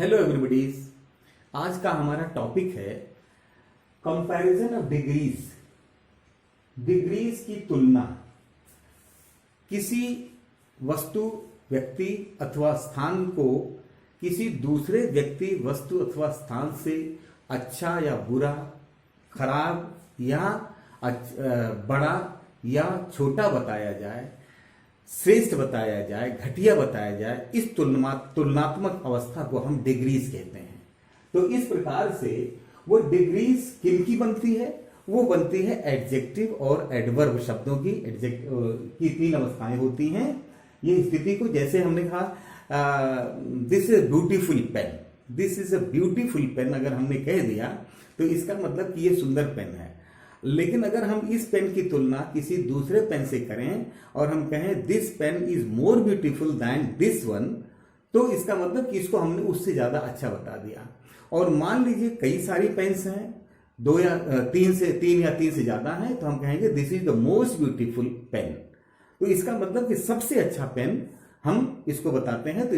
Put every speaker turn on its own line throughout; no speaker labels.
Hello everybody's. आज का हमारा टॉपिक है कंपैरिजन ऑफ डिग्रीज। डिग्रीज की तुलना। किसी वस्तु, व्यक्ति अथवा स्थान को किसी दूसरे व्यक्ति, वस्तु अथवा स्थान से अच्छा या बुरा, खराब या बड़ा या छोटा बताया जाए, श्रेष्ठ बताया जाए, घटिया बताया जाए, इस तुलनात्मक अवस्था को हम डिग्रीज कहते हैं। तो इस प्रकार से वो डिग्रीज किनकी बनती है? वो बनती है एडजेक्टिव और एडवर्ब शब्दों की। की तीन अवस्थाएं होती हैं। ये स्थिति को, जैसे हमने कहा this is beautiful pen, this is a beautiful pen, अगर हमने कह दिया तो इसका मतलब कि ये सुंदर पेन है। लेकिन अगर हम इस पेन की तुलना किसी दूसरे पेन से करें और हम कहें this pen is more beautiful than this one, तो इसका मतलब कि इसको हमने उससे ज्यादा अच्छा बता दिया। और मान लीजिए कई सारी पेन्स हैं, तीन या तीन से ज्यादा हैं, तो हम कहेंगे this is the most beautiful pen. तो इसका मतलब कि सबसे अच्छा पेन हम इसको बताते हैं। तो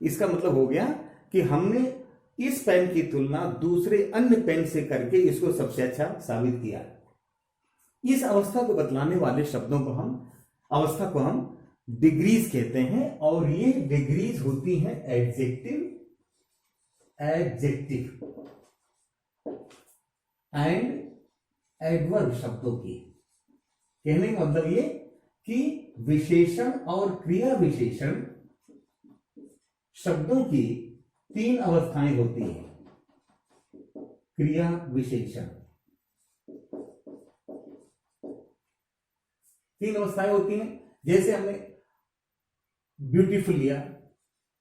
इसका मतलब हो गया कि हमने इस पेन की तुलना दूसरे अन्य पेन से करके इसको सबसे अच्छा साबित किया। इस अवस्था को बतलाने वाले शब्दों को अवस्था को हम डिग्रीज कहते हैं। और ये डिग्रीज होती हैं एडजेक्टिव एंड एडवर्ब शब्दों की। कहने का मतलब ये कि विशेषण और क्रिया विशेषण शब्दों की तीन अवस्थाएं होती हैं। क्रिया विशेषण तीन अवस्थाएं होती हैं। जैसे हमने ब्यूटीफुल लिया,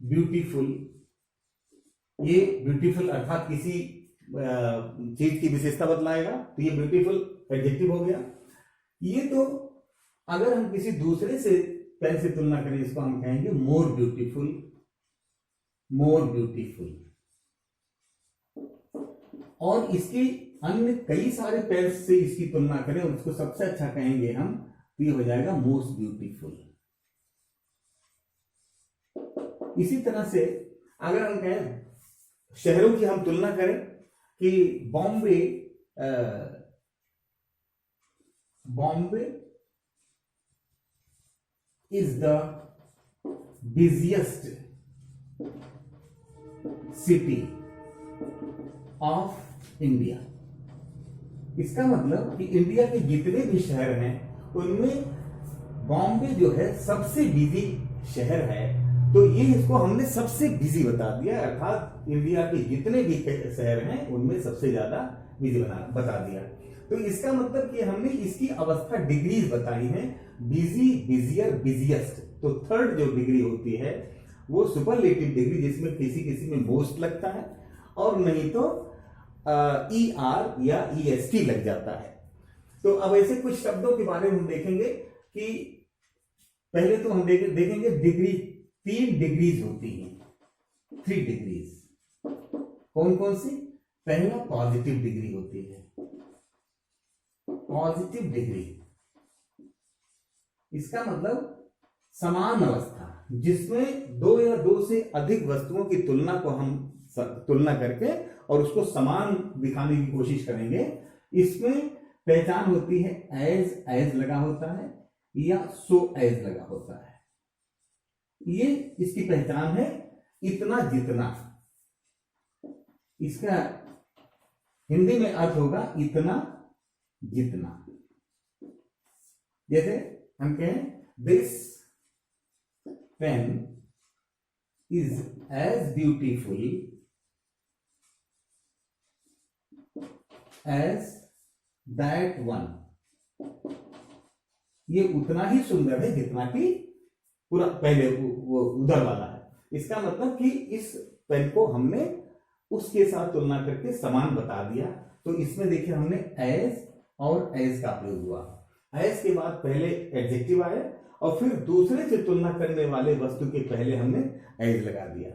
ब्यूटीफुल, ये ब्यूटीफुल अर्थात किसी चीज की विशेषता बतलाएगा, तो ये ब्यूटीफुल एडजेक्टिव हो गया। ये तो अगर हम किसी दूसरे से पेन से तुलना करें, इसको हम कहेंगे मोर ब्यूटीफुल, मोर ब्यूटीफुल। और इसकी अन्य कई सारे पेन से इसकी तुलना करें और उसको सबसे अच्छा कहेंगे हम, तो ये हो जाएगा मोस्ट ब्यूटीफुल। इसी तरह से अगर हम कहें शहरों की हम तुलना करें कि Bombay is the busiest city of India. इसका मतलब कि इंडिया के जितने भी शहर हैं उनमें बॉम्बे जो है सबसे बिजी शहर है। तो ये इसको हमने सबसे बिजी बता दिया, अर्थात इंडिया के जितने भी शहर हैं उनमें सबसे ज्यादा बिजी बता दिया। तो इसका मतलब कि हमने इसकी अवस्था डिग्रीज बताई हैं, बिजी, बिजियर, बिजिएस्ट। तो थर्ड जो डिग्री होती है वो सुपरलेटिव डिग्री, जिसमें किसी में मोस्ट लगता है और नहीं तो ER या EST लग जाता है। तो अब ऐसे कुछ शब्दों के बारे में हम देखेंगे कि पहले तो हम देखेंगे डिग्री। तीन डिग्रीज होती हैं, 3 डिग्रीज। कौन कौन सी? पहला पॉजिटिव डिग्री होती है, पॉजिटिव डिग्री। इसका मतलब समान अवस्था, जिसमें दो या दो से अधिक वस्तुओं की तुलना को हम तुलना करके और उसको समान दिखाने की कोशिश करेंगे। इसमें पहचान होती है एज लगा होता है या सो एज लगा होता है। ये इसकी पहचान है, इतना जितना। इसका हिंदी में अर्थ होगा इतना जितना। जैसे हम कहें this pen is as beautiful as that one। ये उतना ही सुंदर है जितना कि पूरा पहले वो उधर वाला है। इसका मतलब कि इस पेन को हमने उसके साथ तुलना करके समान बता दिया। तो इसमें देखिए हमने एज और एज का प्रयोग हुआ। एज के बाद पहले एडजेक्टिव आया और फिर दूसरे से तुलना करने वाले वस्तु के पहले हमने एज लगा दिया।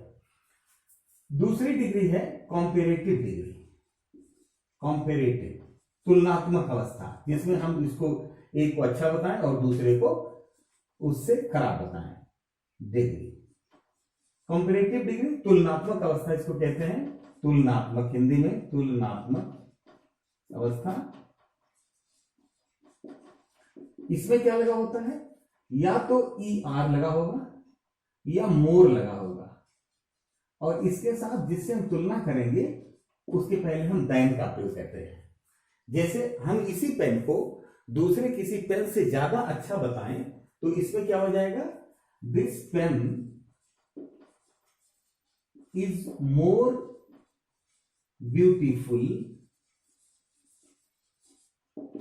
दूसरी डिग्री है कॉम्पेरेटिव डिग्री। कॉम्पेरेटिव तुलनात्मक अवस्था, जिसमें हम इसको एक को अच्छा बताएं और दूसरे को उससे खराब बताएं। डिग्री कंपैरेटिव डिग्री तुलनात्मक अवस्था इसको कहते हैं, तुलनात्मक, हिंदी में तुलनात्मक अवस्था। इसमें क्या लगा होता है, या तो ई आर लगा होगा या मोर लगा होगा, और इसके साथ जिससे हम तुलना करेंगे उसके पहले हम दैन का प्रयोग करते हैं। जैसे हम इसी पेन को दूसरे किसी पेन से ज्यादा अच्छा बताएं तो इसमें क्या हो जाएगा, this pen is more beautiful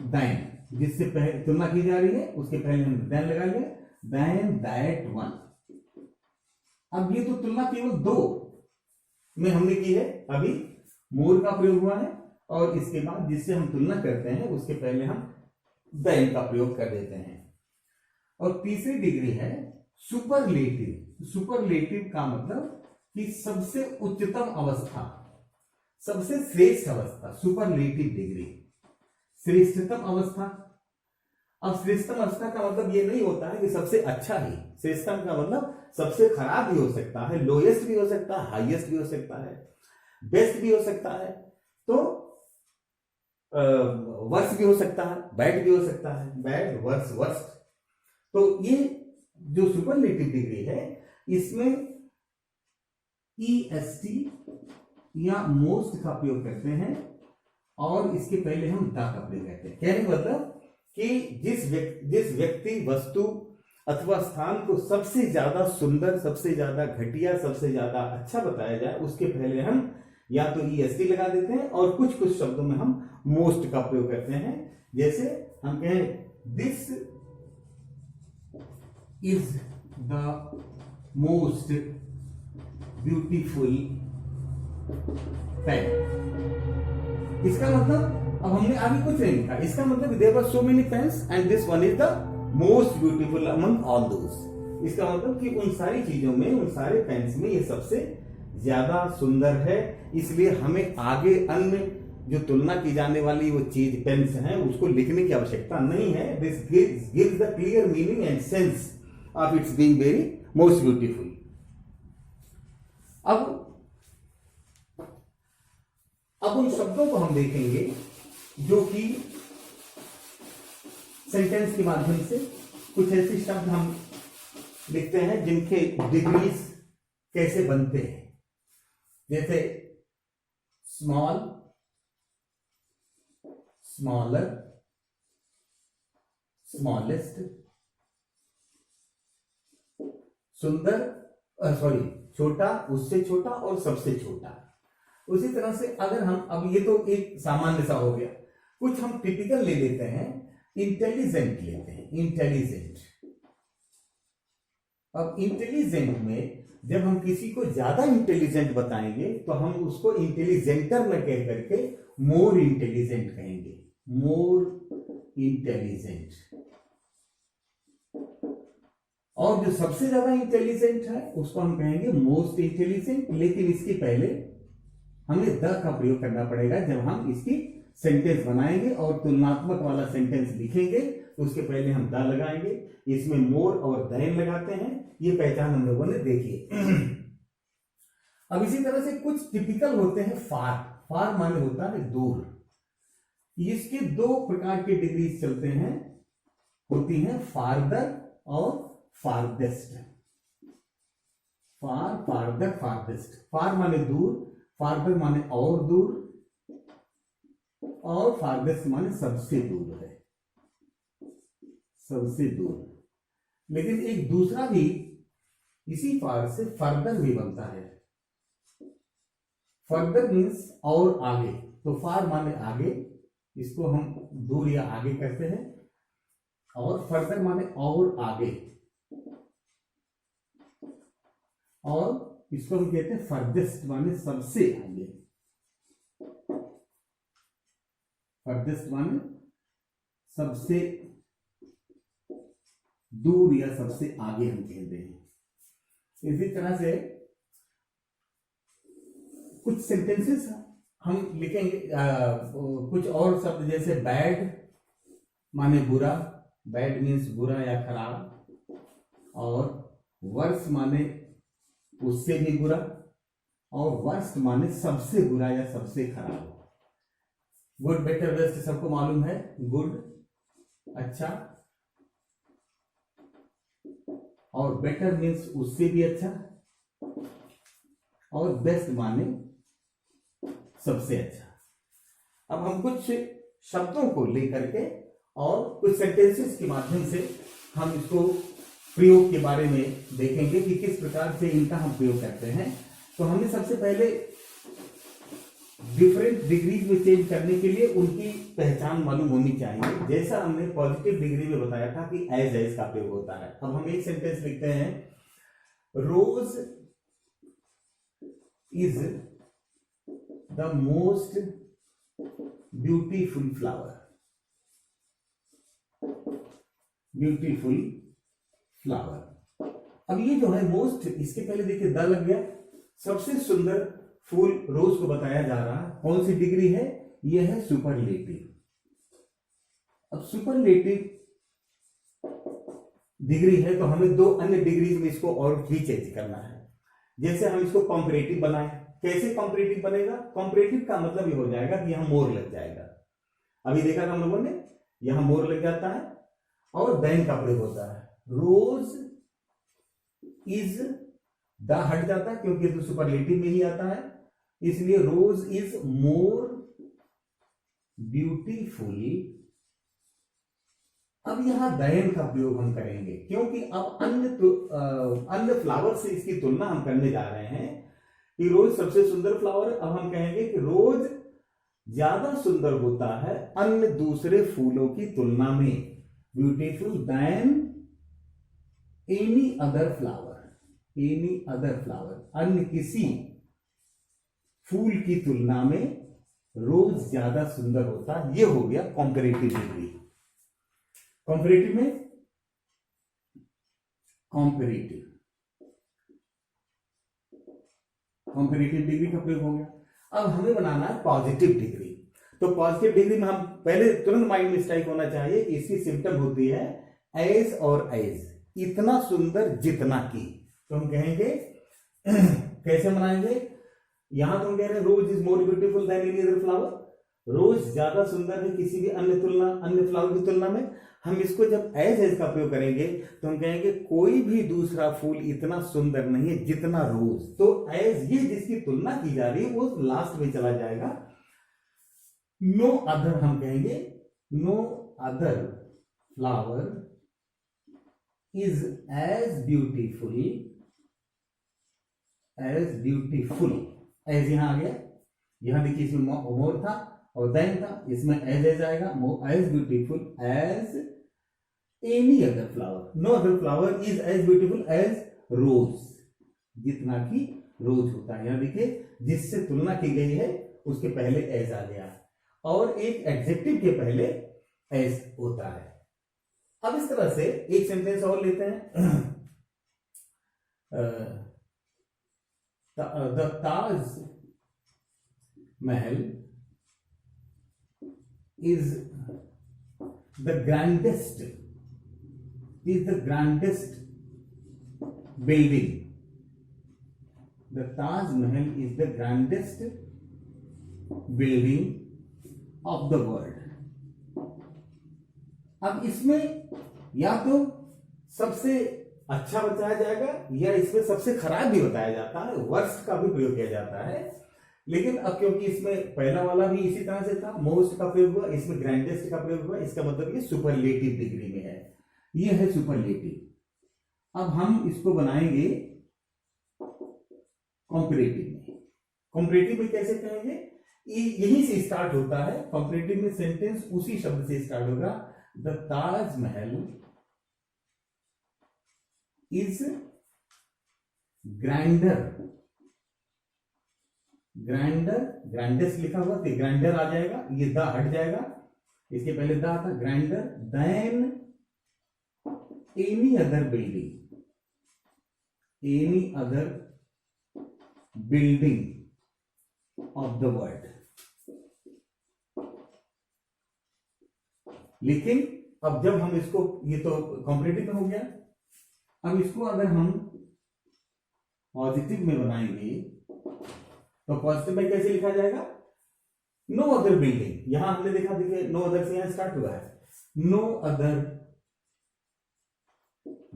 than, जिससे पहले तुलना की जा रही है उसके पहले हम दैन लगा लिया, दैन दैट वन। अब ये तो तुलना केवल दो में हमने की है, अभी मोर का प्रयोग हुआ है, और इसके बाद जिससे हम तुलना करते हैं उसके पहले हम दैन का प्रयोग कर देते हैं। और तीसरी डिग्री है सुपरलेटिव। सुपरलेटिव का मतलब कि सबसे उच्चतम अवस्था, सबसे श्रेष्ठ अवस्था, सुपरलेटिव डिग्री, श्रेष्ठतम अवस्था। अब श्रेष्ठतम अवस्था का मतलब ये नहीं होता है कि सबसे अच्छा ही, श्रेष्ठतम का मतलब सबसे खराब भी हो सकता है, लोएस्ट भी हो सकता है, हाईएस्ट भी हो सकता है, बेस्ट भी हो सकता है, तो वर्स्ट भी हो सकता है, बैड भी हो सकता है, बैड वर्स्ट वर्स्ट। तो ये जो सुपरलेटिव डिग्री है इसमें ईएसटी या मोस्ट का प्रयोग करते हैं, और इसके पहले हम द का प्रयोग करते हैं। कहने का मतलब कि जिस व्यक्ति, वस्तु अथवा स्थान को सबसे ज्यादा सुंदर, सबसे ज्यादा घटिया, सबसे ज्यादा अच्छा बताया जाए उसके पहले हम या तो ईएसटी लगा देते हैं, और कुछ कुछ शब्दों में हम मोस्ट का प्रयोग करते हैं। जैसे हम कहें this is the most beautiful pen. इसका मतलब, अब हमने आगे कुछ नहीं लिखा, इसका मतलब there were so many pens and this one is the most beautiful among all those. इसका मतलब कि उन सारी चीजों में, उन सारे पेन्स में ये सबसे ज्यादा सुंदर है, इसलिए हमें आगे अन्य जो तुलना की जाने वाली वो चीज पेन्स हैं उसको लिखने की आवश्यकता नहीं है। This gives the clear meaning and sense of its being very most beautiful. अब उन शब्दों को हम देखेंगे जो कि सेंटेंस के माध्यम से, कुछ ऐसे शब्द हम लिखते हैं जिनके डिग्रीज कैसे बनते हैं, जैसे स्मॉल, स्मॉलर, स्मॉलेस्ट, सुंदर, छोटा, उससे छोटा और सबसे छोटा। उसी तरह से अगर हम, अब ये तो एक सामान्य सा हो गया, कुछ हम टिपिकल ले लेते हैं, इंटेलिजेंट लेते हैं, इंटेलिजेंट। अब इंटेलिजेंट में जब हम किसी को ज्यादा इंटेलिजेंट बताएंगे तो हम उसको इंटेलिजेंटर में कह करके मोर इंटेलिजेंट कहेंगे, मोर इंटेलिजेंट। और जो सबसे ज्यादा इंटेलिजेंट है उसको हम कहेंगे मोस्ट इंटेलिजेंट। लेकिन इसके पहले हमें द का प्रयोग करना पड़ेगा जब हम इसकी सेंटेंस बनाएंगे और तुलनात्मक वाला सेंटेंस लिखेंगे तो उसके पहले हम द लगाएंगे। इसमें मोर और दैन लगाते हैं, ये पहचान हम लोगों ने देखी। अब इसी तरह से कुछ टिपिकल होते हैं फार। फार माने होता है दूर। इसके दो प्रकार के डिग्रीज चलते हैं, होती हैं फारदर और फारदेस्ट। फार, फारदर, फारदेस्ट। फार माने दूर, फारदर माने और दूर, और फारदेस्ट माने सबसे दूर है, सबसे दूर। लेकिन एक दूसरा भी इसी फार से फर्दर भी बनता है। फर्दर मीन्स और आगे, तो फार माने आगे, इसको हम दूर या आगे कहते हैं, और फर्दर माने और आगे, और इसको हम कहते हैं फर्देस्ट माने सबसे आगे। फर्देस्ट माने सबसे दूर या सबसे आगे हम कहते हैं। इसी तरह से कुछ सेंटेंसेस हम लिखेंगे, कुछ और शब्द जैसे बैड माने बुरा, बैड मीन्स बुरा या खराब, और वर्स माने उससे भी बुरा, और वर्स्ट माने सबसे बुरा या सबसे खराब। गुड, बेटर, बेस्ट सबको मालूम है। गुड अच्छा, और बेटर मीन्स उससे भी अच्छा, और बेस्ट माने सबसे अच्छा। अब हम कुछ शब्दों को लेकर के और कुछ सेंटेंसेस के माध्यम से हम इसको प्रयोग के बारे में देखेंगे कि किस प्रकार से इनका हम प्रयोग करते हैं। तो हमें सबसे पहले डिफरेंट डिग्रीज में चेंज करने के लिए उनकी पहचान मालूम होनी चाहिए। जैसा हमने पॉजिटिव डिग्री में बताया था कि एज का प्रयोग होता है। अब हम एक सेंटेंस लिखते हैं, rose is the most beautiful flower. Beautiful flower. अब ये जो है मोस्ट, इसके पहले देखिए द लग गया। सबसे सुंदर फूल रोज को बताया जा रहा है। कौन सी डिग्री है? यह है सुपरलेटिव। अब सुपरलेटिव डिग्री है तो हमें दो अन्य डिग्रीज में इसको और भी चेंज करना है। जैसे हम इसको कॉम्परेटिव बनाए। कैसे कॉम्परेटिव बनेगा? कॉम्परेटिव का मतलब ये हो जाएगा कि यहां मोर लग जाएगा। अभी देखा था हम लोगों ने, यहां मोर लग जाता है और देन का प्रयोग होता है। रोज इज, द हट जाता है क्योंकि तो सुपरलेटिव में ही आता है, इसलिए रोज इज मोर ब्यूटीफुल। अब यहां देन का प्रयोग हम करेंगे क्योंकि अब अन्य फ्लावर से इसकी तुलना हम करने जा रहे हैं कि रोज सबसे सुंदर फ्लावर। अब हम कहेंगे कि रोज ज्यादा सुंदर होता है अन्य दूसरे फूलों की तुलना में, beautiful than any other flower. Any other flower, अन्य किसी फूल की तुलना में रोज ज्यादा सुंदर होता है। यह हो गया कॉम्परेटिव डिग्री। कॉम्परेटिव में कंपैरेटिव डिग्री का प्रयोग हो गया। अब हमें बनाना है पॉजिटिव डिग्री। तो पॉजिटिव डिग्री में हम पहले तुरंत माइंड में स्ट्राइक होना चाहिए, इसकी सिम्टम होती है एज और एज, इतना सुंदर जितना की। तो हम कहेंगे कैसे बनाएंगे? यहां तो हम कह रहे हैं rose is more beautiful than any other flower. Rose ज्यादा सुंदर है किसी भी अन्य फ्लावर की तुलना में। हम इसको जब एज का प्रयोग करेंगे तो हम कहेंगे कोई भी दूसरा फूल इतना सुंदर नहीं है जितना रोज। तो एज, ये जिसकी तुलना की जा रही है वो लास्ट में चला जाएगा। नो अदर हम कहेंगे, no other flower is as beautiful as यहां आ गया। यहां देखिए इसमें मोर था और देन था, इसमें एज आएगा। As beautiful as any other flower. No other flower is as beautiful as rose, जितना कि रोज होता है। यहां देखिए जिससे तुलना की गई है उसके पहले एज आ गया और एक एडजेक्टिव के पहले एज होता है। अब इस तरह से एक सेंटेंस और लेते हैं। The Taj Mahal is the grandest building. The Taj Mahal is the grandest building of the world. अब इसमें या तो सबसे अच्छा बताया जाएगा या इसमें सबसे खराब भी बताया जाता है, वर्स्ट का भी प्रयोग किया जाता है। लेकिन अब क्योंकि इसमें पहला वाला भी इसी तरह से था, मोस्ट का प्रयोग हुआ, इसमें ग्रैंडेस्ट का प्रयोग हुआ, इसका मतलब ये सुपरलेटिव डिग्री में है। ये है सुपरलेटिव। अब हम इसको बनाएंगे कॉम्परेटिव में। कॉम्परेटिव में कैसे कहेंगे? यहीं से स्टार्ट होता है कॉम्परेटिव में। सेंटेंस उसी शब्द से स्टार्ट होगा, the Taj Mahal is grandest लिखा हुआ तो ग्रैंडर आ जाएगा, ये द हट जाएगा, इसके पहले द था। Grander than any other building of the world. लेकिन अब जब हम इसको, ये तो कॉम्परेटिव में हो गया, अब इसको अगर हम पॉजिटिव में बनाएंगे तो पॉजिटिव में कैसे लिखा जाएगा? No other building. यहां हमने देखा, देखिए नो अदर से यहां स्टार्ट हुआ है, no other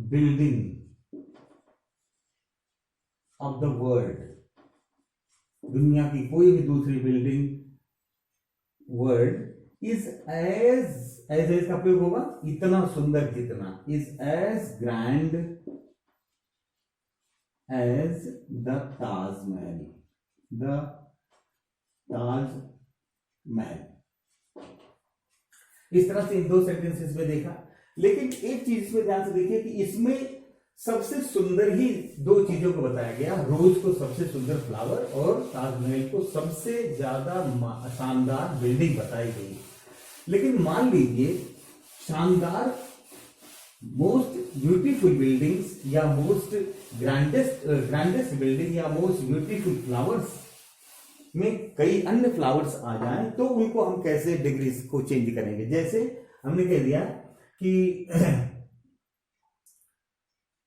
building of the world, दुनिया की कोई भी दूसरी बिल्डिंग वर्ल्ड इज एज का प्रयोग होगा इतना सुंदर जितना, is as grand as the Taj Mahal, the Taj Mahal. इस तरह से इन दो सेंटेंसेस में देखा। लेकिन एक चीज इसमें ध्यान से देखिए कि इसमें सबसे सुंदर ही दो चीजों को बताया गया, रोज को सबसे सुंदर फ्लावर और ताजमहल को सबसे ज्यादा शानदार बिल्डिंग बताई गई। लेकिन मान लीजिए शानदार मोस्ट ब्यूटीफुल बिल्डिंग्स या मोस्ट ग्रैंडेस्ट बिल्डिंग या मोस्ट ब्यूटीफुल फ्लावर्स में कई अन्य फ्लावर्स आ जाएं तो उनको हम कैसे डिग्रीज को चेंज करेंगे? जैसे हमने कह दिया कि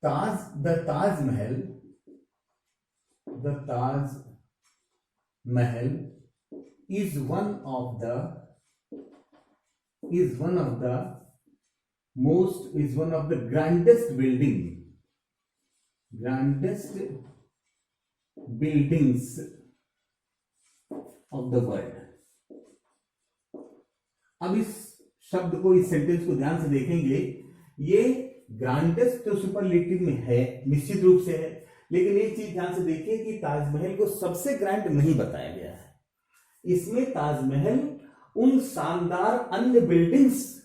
the Taj Mahal is one of the grandest buildings of the world। अब इस शब्द को, इस सेंटेंस को ध्यान से देखेंगे, ये ग्रांडेस्ट तो सुपरलेटिव में है, निश्चित रूप से है, लेकिन एक चीज ध्यान से देखिए कि ताजमहल को सबसे ग्रैंड नहीं बताया गया है। इसमें ताजमहल उन शानदार अन्य बिल्डिंग्स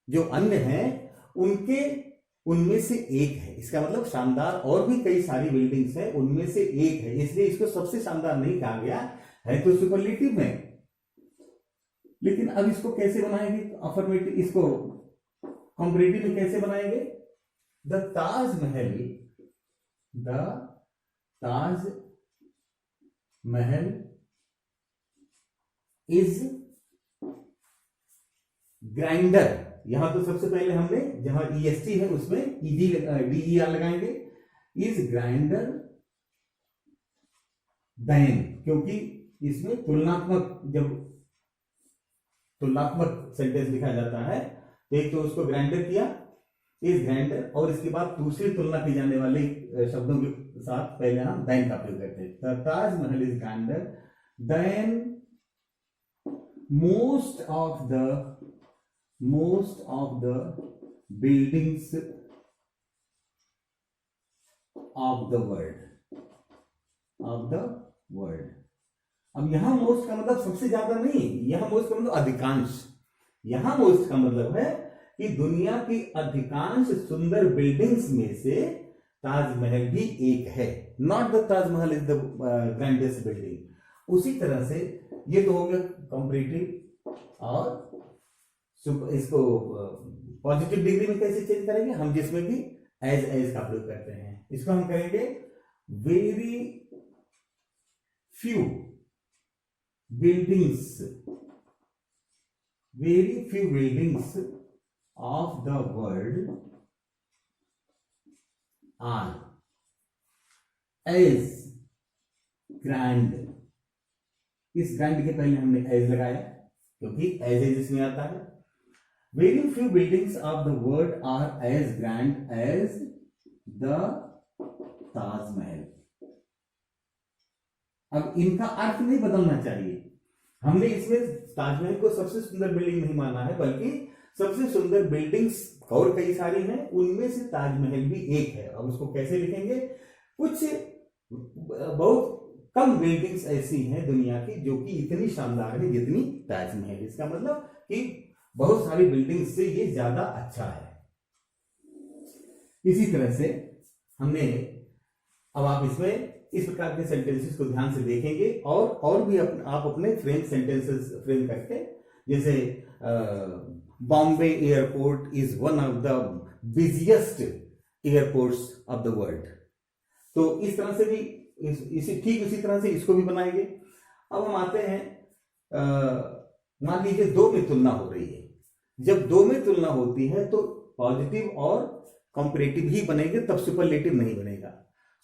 जो अन्य हैं उनमें से एक है। इसका मतलब शानदार और भी कई सारी बिल्डिंग्स हैं, उनमें से एक है, इसलिए इसको सबसे शानदार नहीं कहा गया है, तो सुपरलेटिव में। लेकिन अब इसको कैसे बनाएंगे? अफर्मेटिव, इसको कंपैरेटिव में कैसे बनाएंगे? The Taj Mahal is grinder. यहां तो सबसे पहले हमने जहां EST है उसमें DER लगाएंगे, इज ग्राइंडर देन, क्योंकि इसमें तुलनात्मक सेंटेंस लिखा जाता है। एक तो उसको ग्राइंडर किया, इज ग्राइंडर, और इसके बाद दूसरी तुलना की जाने वाले शब्दों के साथ पहले हम देन का प्रयोग करते हैं। The Taj Mahal is grander than most of the buildings of the world। अब यहां मोस्ट का मतलब सबसे ज्यादा नहीं, यहां मोस्ट का मतलब अधिकांश। यहां मोस्ट का मतलब है कि दुनिया की अधिकांश सुंदर बिल्डिंग्स में से ताजमहल भी एक है। Not the Taj Mahal is the grandest building. उसी तरह से ये तो हो गया कंपैरेटिव, और इसको पॉजिटिव डिग्री में कैसे चेंज करेंगे हम? जिसमें कि एज का प्रयोग करते हैं, इसको हम कहेंगे very few buildings of the world are as grand. इस ग्रैंड के पहले हमने एज लगाया क्योंकि एज इसमें आता है। Very few buildings of the world are as grand as the Taj Mahal. अब इनका अर्थ नहीं बदलना चाहिए। हमने इसमें ताजमहल को सबसे सुंदर बिल्डिंग नहीं माना है, बल्कि सबसे सुंदर बिल्डिंग्स और कई सारी हैं, उनमें से ताजमहल भी एक है। अब उसको कैसे लिखेंगे? कुछ बहुत कम बिल्डिंग्स ऐसी हैं दुनिया की जो कि इतनी शानदार है जितनी ताजमहल। इसका मतलब कि बहुत सारी बिल्डिंग्स से ये ज्यादा अच्छा है। इसी तरह से हमने, अब आप इसमें इस प्रकार के सेंटेंसेस को ध्यान से देखेंगे और भी आप अपने सेंटेंसेस फ्रेम करके, जैसे Bombay airport is one of the busiest airports of the world. तो इस तरह से भी ठीक उसी तरह से इसको भी बनाएंगे। अब हम आते हैं, मान लीजिए दो में तुलना हो रही है। जब दो में तुलना होती है तो पॉजिटिव और कंपैरेटिव ही बनेंगे, तब सुपरलेटिव नहीं बनेगा।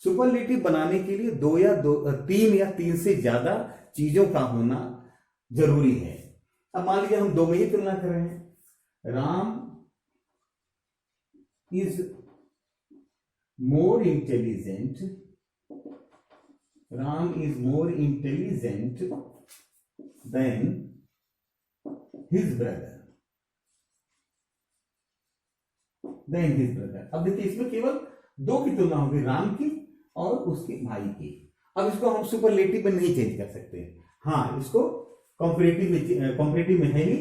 सुपरलेटिव बनाने के लिए दो या तीन से ज्यादा चीजों का होना जरूरी है। अब मान लीजिए हम दो में ही तुलना कर रहे हैं। Ram is more intelligent, Ram is more intelligent then his brother, अब देखिए इसमें केवल दो की तुलना होगी, राम की और उसके भाई की। अब इसको हम सुपरलेटिव में नहीं चेंज कर सकते। हाँ, इसको कंपैरेटिव में है ही,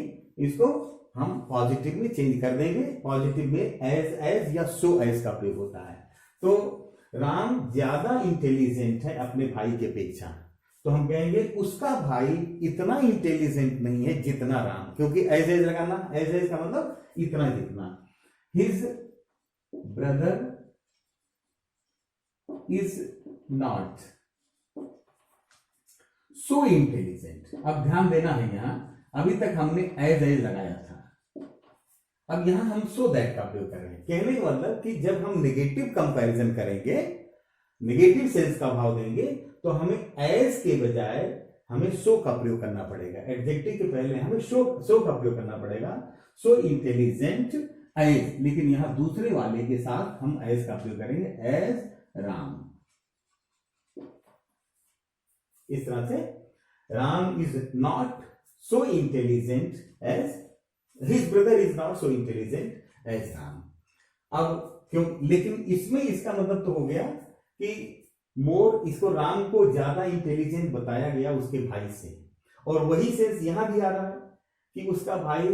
इसको हम पॉजिटिव में चेंज कर देंगे। पॉजिटिव में एज या सो एज का प्रयोग होता है। तो राम ज्यादा इंटेलिजेंट है अपने भाई की अपेक्षा, तो हम कहेंगे उसका भाई इतना इंटेलिजेंट नहीं है जितना राम, क्योंकि एज लगाना, एज का मतलब इतना जितना। His brother is not so intelligent. अब ध्यान देना है, यहां अभी तक हमने एज लगाया था, अब यहां हम सो दैट का प्रयोग कर रहे हैं। कहने का मतलब कि जब हम नेगेटिव कंपैरिजन करेंगे, नेगेटिव सेंस का भाव देंगे, तो हमें एज के बजाय हमें सो का प्रयोग करना पड़ेगा। एडजेक्टिव के पहले हमें सो का प्रयोग करना पड़ेगा। सो इंटेलिजेंट एज, लेकिन यहां दूसरे वाले के साथ हम एज का प्रयोग करेंगे, एज राम। इस तरह से Ram is not so intelligent as his brother is not so intelligent as Ram. अब क्यों, लेकिन इसमें इसका मतलब तो हो गया कि मोर, इसको राम को ज्यादा इंटेलिजेंट बताया गया उसके भाई से, और वही सेंस यहां भी आ रहा है कि उसका भाई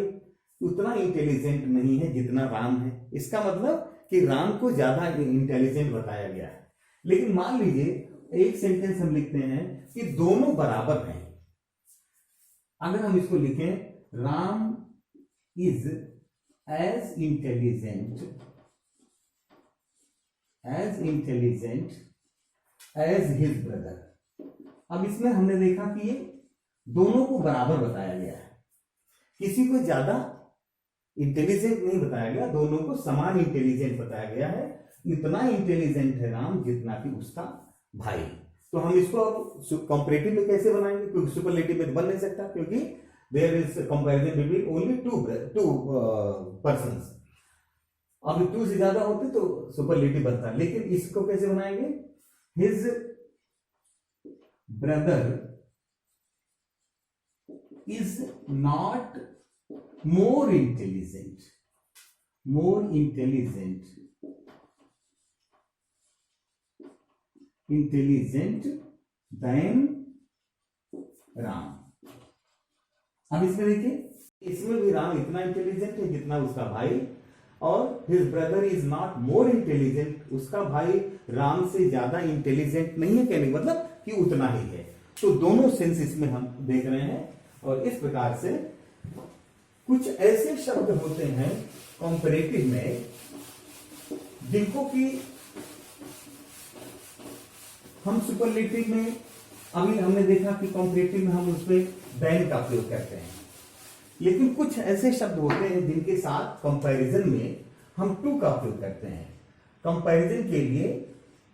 उतना इंटेलिजेंट नहीं है जितना राम है। इसका मतलब कि राम को ज्यादा इंटेलिजेंट बताया गया है। लेकिन मान लीजिए एक सेंटेंस हम लिखते हैं कि दोनों बराबर हैं। अगर हम इसको लिखें, Ram is as intelligent as his brother. अब इसमें हमने देखा कि ये दोनों को बराबर बताया गया है, किसी को ज्यादा इंटेलिजेंट नहीं बताया गया, दोनों को समान इंटेलिजेंट बताया गया है। इतना इंटेलिजेंट है राम जितना कि उसका भाई। तो हम इसको अब कंपैरेटिव में कैसे बनाएंगे, क्योंकि सुपरलेटिव में बन नहीं सकता, क्योंकि there is comparison between only two persons. अब टू से ज्यादा होते तो सुपरलेटिव बनता, लेकिन इसको कैसे बनाएंगे, his brother is not more intelligent then Ram. अब इसमें देखिए, इसमें भी राम इतना इंटेलिजेंट है जितना उसका भाई, और his brother is not more intelligent, उसका भाई राम से ज्यादा इंटेलिजेंट नहीं है, कहने का मतलब कि उतना ही है। तो दोनों सेंस इसमें हम देख रहे हैं। और इस प्रकार से कुछ ऐसे शब्द होते हैं कंपैरेटिव में जिनको कि हम सुपरलेटिव में, अभी हमने देखा कि कंपैरेटिव में हम उसमें देन का प्रयोग करते हैं, लेकिन कुछ ऐसे शब्द होते हैं जिनके साथ कंपैरिजन में हम टू का प्रयोग करते हैं। कंपैरिजन के लिए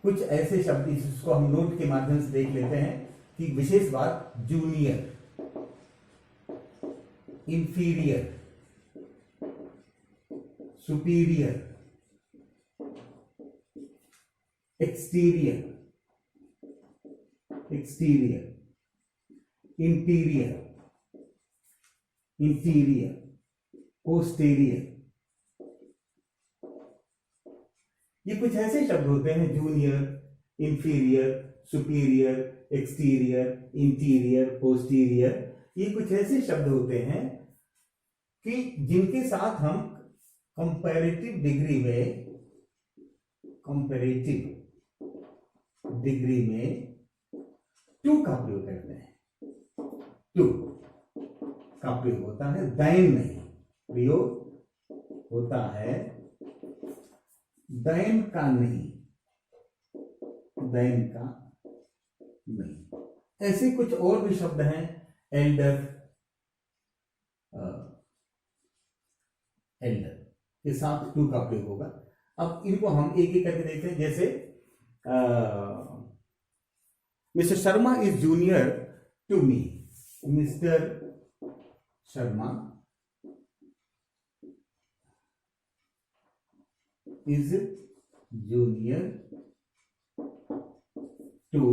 कुछ ऐसे शब्द, इसको हम नोट के माध्यम से देख लेते हैं कि विशेष बात, junior, inferior, superior, exterior, interior, posterior, ये कुछ ऐसे शब्द होते हैं, junior, inferior, superior, exterior, interior, posterior, ये कुछ ऐसे शब्द होते हैं कि जिनके साथ हम कंपैरेटिव डिग्री में टू का प्रयोग करते हैं। टू का प्रयोग होता है, दैन नहीं प्रयोग होता है, दैन का नहीं। ऐसे कुछ और भी शब्द हैं, एल्डर के साथ टू का प्रयोग होगा। अब इनको हम एक एक करके देखते हैं। जैसे Mister Sharma is junior to me. Mister Sharma is junior to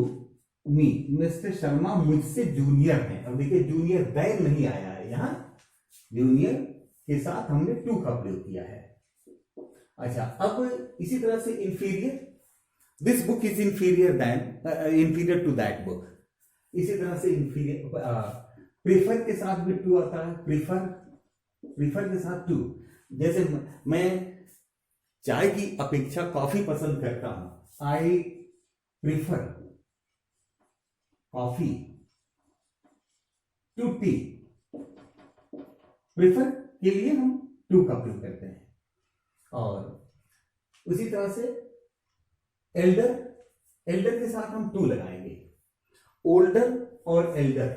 me. Mister Sharma मुझसे जूनियर है। अब देखिए जूनियर दैन नहीं आया है, यहां जूनियर के साथ हमने टू का प्रयोग किया है। अच्छा, अब इसी तरह से inferior, this book is inferior to that book. इसी तरह से इंफीरियर, प्रीफर के साथ भी टू आता है, प्रीफर के साथ टू। जैसे मैं चाय की अपेक्षा कॉफी पसंद करता हूं, I prefer coffee to tea. Prefer के लिए हम टू का प्रयोग करते हैं। और उसी तरह से एल्डर, एल्डर के साथ हम टू लगाएंगे। ओल्डर और एल्डर,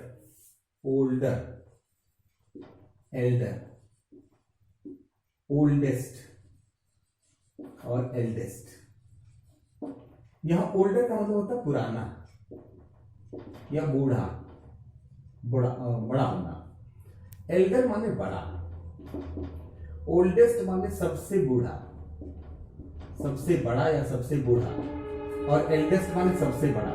ओल्डर, एल्डर, ओल्डेस्ट और एल्डेस्ट। यहां ओल्डर का मतलब होता है पुराना या बूढ़ा, बड़ा होना। एल्डर माने बड़ा, ओल्डेस्ट माने सबसे बूढ़ा, सबसे बड़ा या सबसे बूढ़ा, और एल्डेस्ट माने सबसे बड़ा।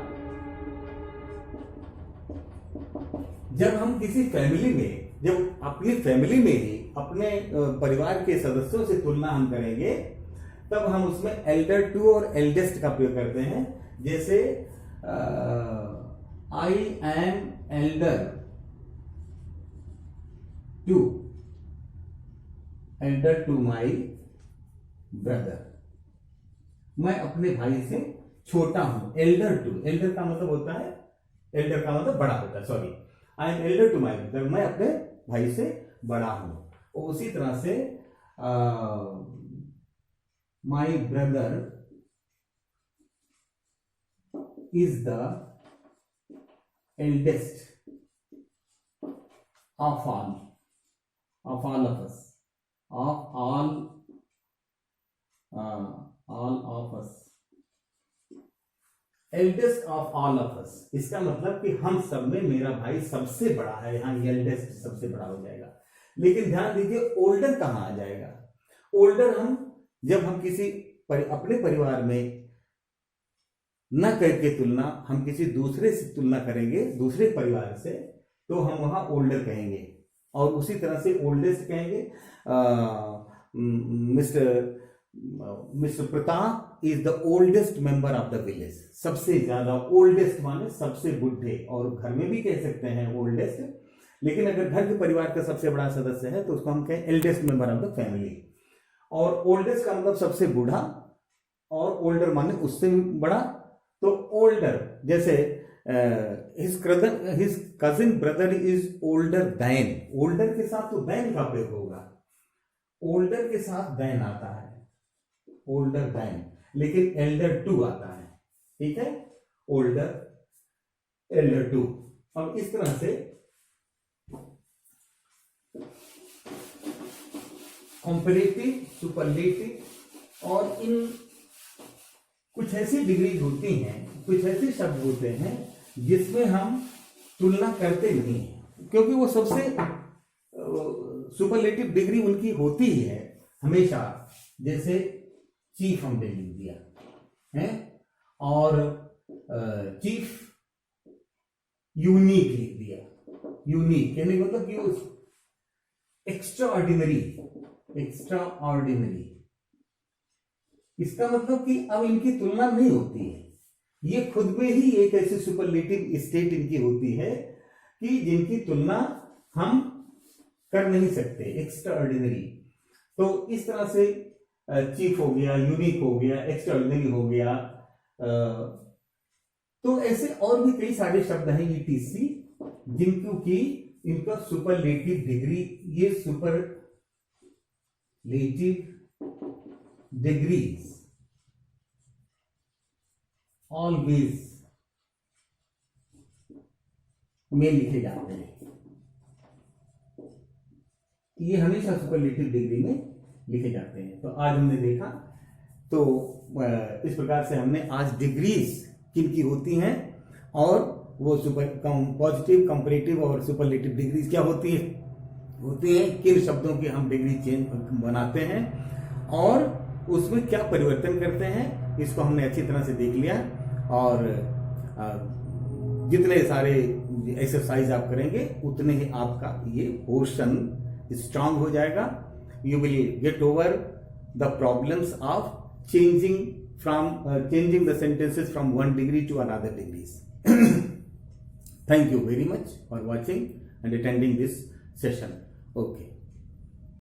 जब हम किसी फैमिली में, जब अपनी फैमिली में ही अपने परिवार के सदस्यों से तुलना हम करेंगे, तब हम उसमें एल्डर टू और एल्डेस्ट का प्रयोग करते हैं। जैसे I am elder to my brother. मैं अपने भाई से छोटा हूं। एल्डर टू, एल्डर का मतलब होता है, एल्डर का मतलब बड़ा होता है, sorry. I am elder to my brother, मैं अपने भाई से बड़ा हूं। और उसी तरह से my brother is the eldest of all of us, of all of us, eldest of all of us। इसका मतलब कि हम सब में मेरा भाई सबसे बड़ा है। यहां एल्डेस्ट सबसे बड़ा हो जाएगा। लेकिन ध्यान दीजिए ओल्डर कहां आ जाएगा। ओल्डर हम जब हम किसी अपने परिवार में न करके तुलना, हम किसी दूसरे से तुलना करेंगे, दूसरे परिवार से, तो हम वहां ओल्डर कहेंगे। और उसी तरह से ओल्डेस्ट कहेंगे। Mister Pratap is the oldest member of the village. सबसे ज्यादा, ओल्डेस्ट माने सबसे बुढ़े, और घर में भी कह सकते हैं ओल्डेस्ट। लेकिन अगर घर के परिवार का सबसे बड़ा सदस्य है तो उसको हम कहें eldest member of the family. और ओल्डेस्ट का मतलब सबसे बूढ़ा, और ओल्डर माने उससे बड़ा। तो ओल्डर, जैसे his cousin brother is older than, older के साथ तो than का प्रयोग होगा। ओल्डर के साथ than आता है, ओल्डर than, लेकिन एल्डर टू आता है। ठीक है, ओल्डर, एल्डर टू। अब इस तरह से कंपैरेटिव, सुपरलेटिव, और इन कुछ ऐसी डिग्री होती हैं, कुछ ऐसे शब्द होते हैं जिसमें हम तुलना करते नहीं हैं, क्योंकि वो सबसे सुपरलेटिव डिग्री उनकी होती ही है हमेशा। जैसे चीफ हमने लिख दिया है, और चीफ यूनिक लिख दिया। यूनिक यानी मतलब कि एक्स्ट्रा ऑर्डिनरी, एक्स्ट्रा ऑर्डिनरी। इसका मतलब कि अब इनकी तुलना नहीं होती है। ये खुद में ही एक ऐसी सुपरलेटिव स्टेट इनकी होती है कि जिनकी तुलना हम कर नहीं सकते, एक्स्ट्रा ऑर्डिनरी। तो इस तरह से चीफ हो गया, यूनिक हो गया, एक्स्ट्रा ऑर्डिनरी हो गया। तो ऐसे और भी कई सारे शब्द हैं ईटीसी, जिनको की इनका सुपरलेटिव डिग्री, ये सुपरलेटिव डिग्रीज ऑलवेज में लिखे जाते हैं। ये हमेशा सुपरलेटिव डिग्री में लिखे जाते हैं। तो आज हमने देखा तो इस प्रकार से हमने आज डिग्रीज किन की होती हैं और वो पॉजिटिव, कंपैरेटिव और सुपरलेटिव डिग्रीज क्या होती है किन शब्दों की हम डिग्री चेंज बनाते हैं और उसमें क्या परिवर्तन करते हैं, इसको हमने अच्छी तरह से देख लिया। और जितने सारे एक्सरसाइज आप करेंगे उतने ही आपका ये पोर्शन स्ट्रांग हो जाएगा। You will get over the problems of changing the sentences from one degree to another degrees. Thank you very much for watching and attending this session. Okay.